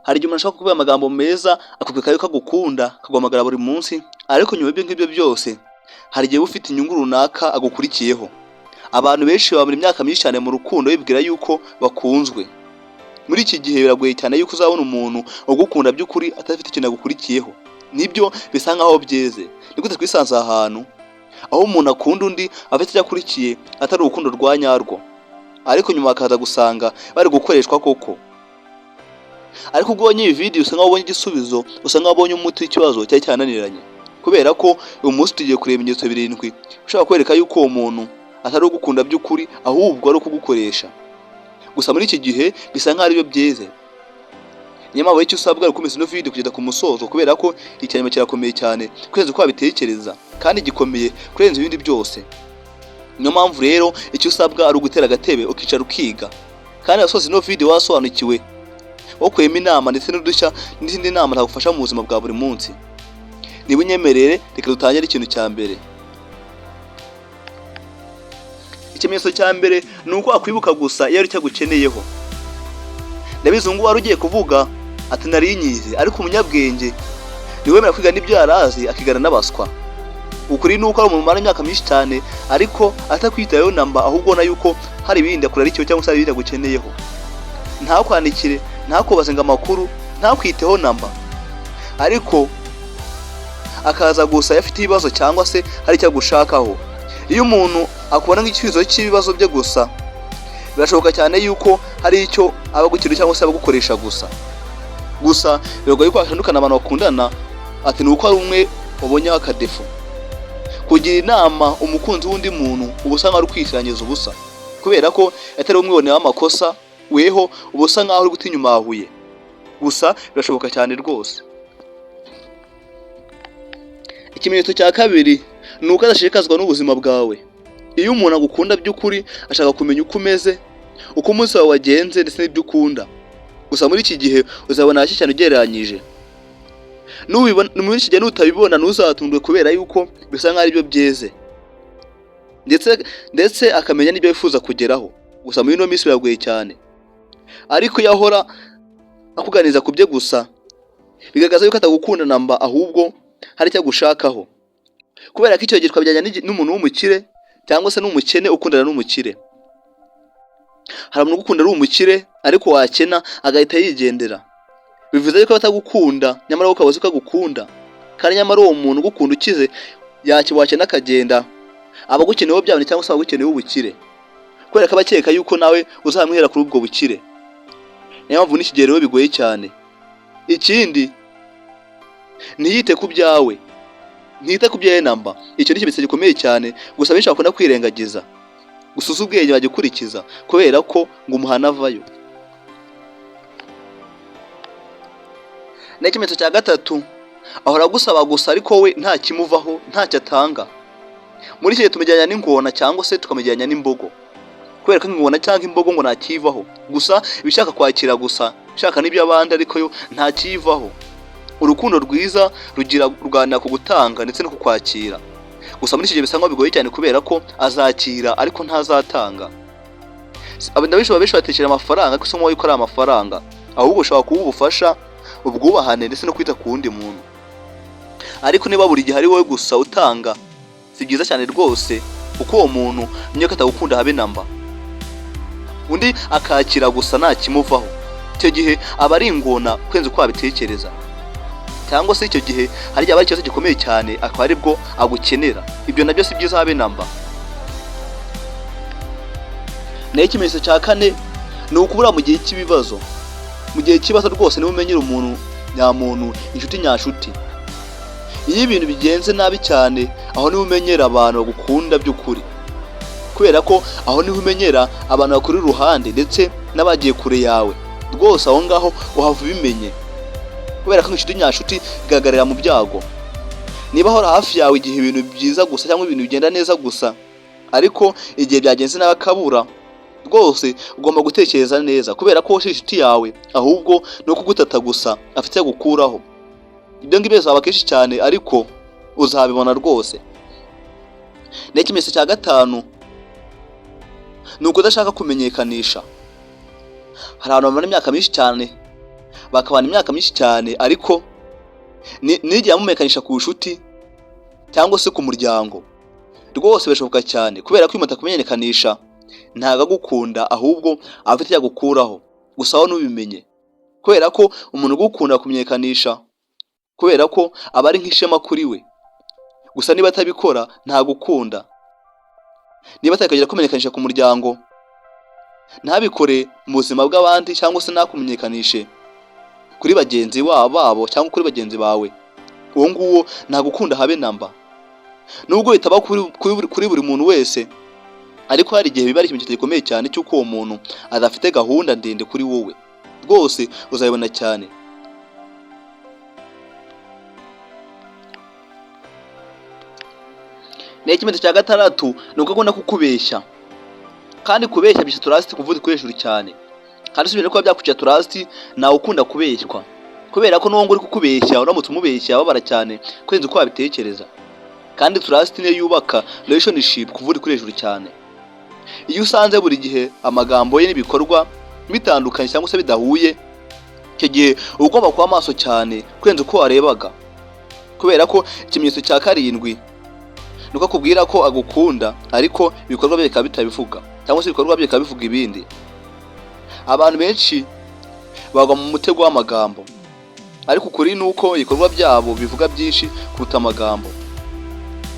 Hari igihe umuntu ashobora kuvuga amagambo meza akubwira yuko agukunda akaguhamagara buri munsi, ariko nyuma y'ibyo ngibyo byose hari igihe ufite inyungu runaka agukurikiyeho. Abantu benshi bamara imyaka myinshi cyane mu rukundo bibwira yuko bakunzwe. Muri iki gihe biragoye cyane yuko uzabona umuntu ugukunda by'ukuri atafite ikintu agukurikiyeho. Nibyo bisa nkaho byeze. Ni gute twisanze ahantu aho umuntu akunda undi afite icyo akurikiye atari urukundo rwa nyarwo, ariko nyuma akaza gusanga bari gukoreshwa koko. Ariko ubwo ubonye iyi video usanga wabonye igisubizo, usanga wabonye umuti w'ikibazo cyari cyananiranye, kubera ko uyu munsi tugiye kureba ibimenyetso 7 ushobora kwereka yuko uwo muntu atari ugukunda by'ukuri ahubwo ari ukugukoresha. Gusa muri iki gihe bisa nkaho aribyo byeze. Nyamara icyo usabwa ari ukomeza ino video kugeza ku musozo, kubera ko icyanyuma kirakomeye cyane kurenza uko wabitekereza kandi gikomeye kurenza ibindi byose. Niyo mpamvu rero icyo usabwa ari ugutera agatebe ukicara ukiga, kandi asoza ino video wasobanukiwe wokwema inama ndetse n'udushya n'izindi nama ntagufasha mu buzima bwa buri munsi. Niba unyemerere reka dutangire ikintu cya mbere. Ikimenyetso cya mbere ni uko akwibuka gusa iyo ari cyo agukeneyeho. Ndabizi ngo wari ugiye kuvuga ati nari nyizi, ariko umunyabwenge niwemera kwiga n'ibyo yarazi akigana n'abaswa. Ukuri nuko ari umuntu umara imyaka myinshi cyane ariko atakwitayeho namba, ahubwo na yuko hari ibindi akurara icyo cyangwa se hari ibindi agukeneyeho. Ntakwandikire, ntakubaze ngo amakuru, ntakwiteho namba, ariko akaza gusa yafite ibibazo cyangwa se hari icyo agushakaho. Iyo umuntu akubona nk'igisubizo cy'ibibazo bye gusa, birashoboka cyane yuko hari icyo abagukira cyangwa se abagukoresha gusa biragoye ko hatandukana abantu bakundana ati ni uko ari umwe wabonyeho akadefu. Kugira inama umukunzi w'undi muntu uba usa nkaho ari kwishyiranyiriza ubusa, kubera ko atari umwiboneho amakosa, weho uba usa nkaho uri gutinya umahuye. Gusa birashoboka cyane rwose. Ikimenyetso cya kabiri ni uko adashishikazwa n'ubuzima bwawe. Iyo umuntu agukunda by'ukuri ashaka kumenya uko umeze, uko umunsi wawe wagenze ndetse n'ibyo ukunda. Gusa muri iki gihe uzabona hashya cyane ugereranyije. Muri iki gihe nutabibona ntuzatundwe, kubera yuko bisa nkaho aribyo byeze, ndetse akamenya n'ibyo yifuza kugeraho. Gusa muri ino minsi biragoye cyane. Ariko iyo ahora akuganiza ku bye gusa, bigaragaza yuko atagukunda namba, ahubwo hari icyo agushakaho. Kubera ko icyo gihe twabyajyana n'umuntu w'umukire cyangwa se n'umukene ukundana n'umukire. Hari umuntu ugukunda ari umukire ariko wakena agahita yigendera. Bivuze yuko atagukunda, nyamara ukaba uzi ko agukunda. Kandi nyamara uwo muntu ugukunda ukize wakena akagenda, abagukeneyeho byabone cyangwa se abagukeneyeho ubukire, kubera ko abakeka yuko nawe uzamwihera kuri ubwo bukire. Niyo mpamvu n'iki gihe rero bigoye cyane. Ikindi, ntiyite ku byawe, ntiyite ku byawe namba. Icyo ni ikimenyetso gikomeye cyane, gusa benshi bakunda kwirengagiza. Gusuza ubwenge bagikurikiza kubera ko ngo umuhana avayo. N'ikimenyetso cya gatatu, ahora gusaba gusa ariko we nta kimuvaho, ntacyo atanga. Muri iki gihe tumujyanya n'ingona cyangwa se tukamujyanya n'imbogo, kubera ko ingona cyangwa imbogo ngo ntakivaho, gusa ibishaka kwakira gusa, shaka n'ibyo abandi ariko yo ntakivaho. Urukundo rwiza ruganira ku gutanga ndetse no kukwakira. Gusa muri iki gihe bisa nkaho bigoye cyane, kubera ko azakira ariko ntazatanga. Benshi batekera amafaranga, gusa nk'uwo yuko ari amafaranga, ahubwo ushobora kuba ubufasha, ubwubahane ndetse no kwita ku wundi muntu. Ariko niba buri gihe ari wowe gusa utanga, si byiza cyane rwose, kuko uwo muntu niyo katagukunda habe namba. Undi akakira gusa nta kimuvaho, icyo gihe aba ari ingona kwenza uko wabitekereza. Cyangwa se icyo gihe hari igihe aba ari ikibazo gikomeye cyane, akaba aribwo agukenera. Ibyo nabyo si byiza habe namba. Naho ikimenyetso cya kane ni ukubura mu gihe cy'ibibazo. Mu gihe cy'ibibazo rwose niba umenyera umuntu nyamuntu, inshuti nyashuti. Iyo ibintu bigenze nabi cyane, aho niho umenyera abantu bagukunda by'ukuri, kubera ko aho niho umenyera abantu bakuri iruhande ndetse n'abagiye kure yawe. Rwose aho ngaho uhava ubimenye, kubera ko inshuti nyashuti igagarira mu byago. Niba ahora hafi yawe igihe ibintu byiza gusa cyangwa ibintu bigenda neza gusa, ariko igihe byagenze nabi akabura, rwose ugomba gutekereza neza, kubera ko wowe inshuti yawe ahubwo no kugutata gusa afite gukuraho. Ibyo ngibyo bizaba kenshi cyane, ariko uzabibona rwose. N'ikimenyetso cya gatanu ni ukudashaka kumenyekanisha. Hari abantu bamara imyaka myinshi cyane bakabana imyaka myinshi cyane, ariko n'igihe amumenyekanisha ku nshuti cyangwa se ku muryango, rwose birashoboka cyane, kubera ko iyo umuntu atakumenyekanisha ntago agukunda, ahubwo aba afite icyo agukuraho. Gusa wowe ntubimenye, kubera ko umuntu ugukunda kumenyekanisha, kubera ko aba ari nk'ishema kuri we. Gusa niba atabikora ntagukunda. Niba atakagira kumenyekanisha ku muryango, ntabikore mu buzima bw'abandi, cyangwa se ntakumenyekanishe kuri bagenzi babo cyangwa kuri bagenzi bawe, uwo nguwo ntagukunda habe namba. Nubwo bitaba kuri buri muntu wese, ariko hari igihe biba ari ikimenyetso gikomeye cyane cy'uko uwo muntu adafite gahunda ndende kuri wowe, rwose uzabibona cyane. N'ikimenyetso cya gatandatu ni uko akunda kukubeshya, kandi kubeshya bishyira trust ku muvuduko hejuru cyane. Kandi usibye no kuba byakwica trust, nawe ukunda kubeshywa, kubera ko n'uwo ngo uri kukubeshya uramutse umubeshya ababara cyane kurenza uko wabitekereza. Kandi trust niyo yubaka relationship ku muvuduko hejuru cyane. Iyo usanze buri gihe amagambo ye n'ibikorwa bitandukanye cyangwa se bidahuye, icyo gihe uba ugomba kuba maso cyane kurenza uko warebaga, kubera ko ikimenyetso cya karindwi nuko akubwira ko agukunda, ariko ibikorwa bye bikaba bitabivuga, cyangwa se ibikorwa bye bikaba bivuga ibindi. Abantu benshi bagwa mu mutego w'amagambo, ariko ukuri ni uko ibikorwa byabo bivuga byinshi kuruta amagambo,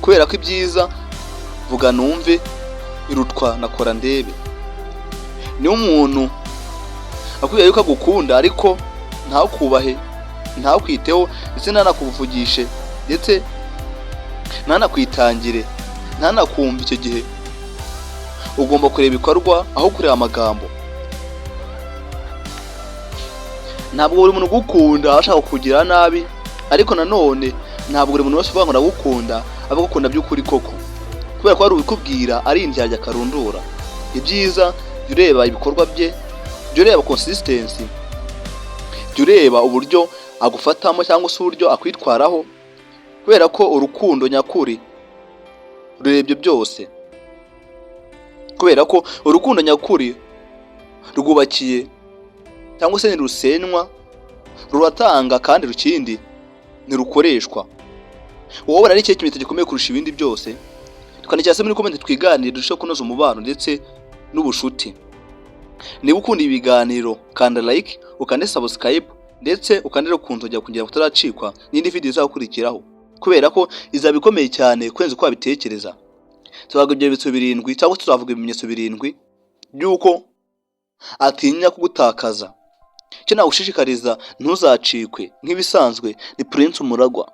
kubera ko ibyiza vuga numve irutwa na kora ndebe. Niyo umuntu akubwira yuko agukunda, ariko ntakubahe, ntakwiteho, ndetse ntanakuvugishe, ndetse ntanakwitangire, ntanakumva, icyo gihe ugomba kureba ibikorwa aho kureba amagambo. Ntabwo buri muntu ugukunda ashaka kukugira nabi, ariko nanone ntabwo buri muntu wese uvuga ngo ndagukunda aba agukunda by'ukuri koko, kubera ko hari ubikubwira ari indyarya akarundura. Ibyiza jya ureba ibikorwa bye, jya ureba consistency, jya ureba uburyo agufatamo cyangwa se uburyo akwitwaraho, kubera ko urukundo nyakuri rurebye byose, kubera ko urukundo nyakuri rwubakiye cyangwa se ntirusenywa, ruratanga kandi rukindi ntirukoreshwa. Wowe ubona ari ikihe kimenyetso gikomeye kurusha ibindi byose? Twandikira se muri comment twiganire, dushe kunoza umubano ndetse n'ubushuti. Niba ukunda ibiganiro, kanda like, ukande subscribe, ndetse ukandire ku nzogera kugira ngo utaracikwa n'indi video izakurikiraho, kubera ko izaba ikomeye cyane kurenza uko wabitekereza. Tuzavuga ibyo bimenyetso birindwi, cyangwa tuzavuga ibimenyetso birindwi by'uko atinya kugutakaza. Icyo nagushishikariza, ntuzacikwe. Nk'ibisanzwe ni Prince Umuragwa.